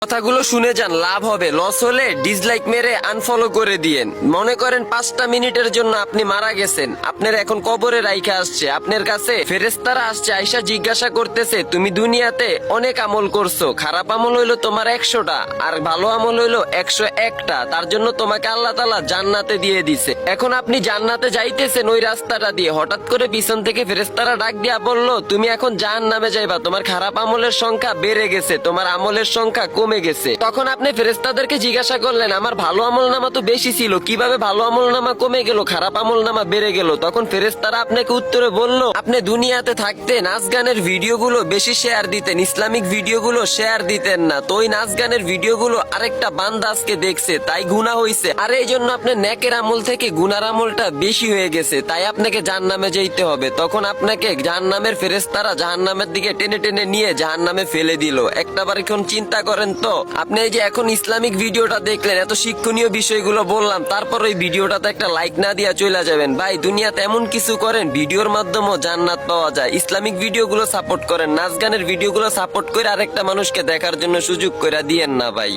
কথাগুলো শুনে যান, লাভ হবে, লস হলে ডিসলাইক মেরে আনফলো করে দিয়েন। মনে করেন 5টা মিনিটের জন্য আপনি মারা গেছেন, আপনার এখন কবরে রাইখা আসছে, আপনার কাছে ফেরেশতারা আসছে, আইসা জিজ্ঞাসা করতেছে তুমি দুনিয়াতে অনেক আমল করছো, খারাপ আমল হইলো তোমার 100টা আর ভালো আমল হইলো 101টা, তার জন্য তোমাকে আল্লাহ তাআলা জান্নাতে দিয়ে দিছে। এখন আপনি জান্নাতে যাইতেছেন ওই রাস্তাটা দিয়ে, হঠাৎ করে পিছন থেকে ফেরেশতারা ডাক দিয়া বললো তুমি এখন জাহান্নামে যাইবা, তোমার খারাপ আমলের সংখ্যা বেড়ে গেছে, তোমার আমলের সংখ্যা কমে গেছে। তখন আপনি ফেরেশতাদেরকে জিজ্ঞাসা করলেন আমার ভালো আমল নামা তো বেশি ছিল, কিভাবে ভালো আমল নামা কমে গেল, খারাপ আমল নামা বেড়ে গেল? তখন ফেরেশতারা আপনাকে উত্তরে বলল আপনি দুনিয়াতে থাকতে নাচ গানের ভিডিওগুলো বেশি শেয়ার দিতেন, ইসলামিক ভিডিওগুলো শেয়ার দিতেন না, তো ওই নাচ গানের ভিডিওগুলো আরেকটা বান্দা আজকে দেখছে, তাই গুনাহ হইছে, আর এই জন্য আপনার নেকের আমল থেকে গুনার আমলটা বেশি হয়ে গেছে, তাই আপনাকে জাহান্নামে যেতে হবে। তখন আপনাকে জাহান্নামের ফেরেশতারা জাহান্নামের দিকে টেনে টেনে নিয়ে জাহান্নামে ফেলে দিল। একটাবার এখন চিন্তা করেন তো, আপনি এই যে এখন ইসলামিক ভিডিওটা দেখলেন, এত শিক্ষণীয় বিষয়গুলো বললাম, তারপর ওই ভিডিওটাতে একটা লাইক না দিয়া চলে যাবেন। ভাই দুনিয়াতে এমন কিছু করেন ভিডিওর মাধ্যমেও জান্নাত পাওয়া যায়। ইসলামিক ভিডিওগুলো সাপোর্ট করেন, নাচ গানের ভিডিওগুলো সাপোর্ট করে আরেকটা মানুষকে দেখার জন্য সুযোগ করে দিয়েন না ভাই।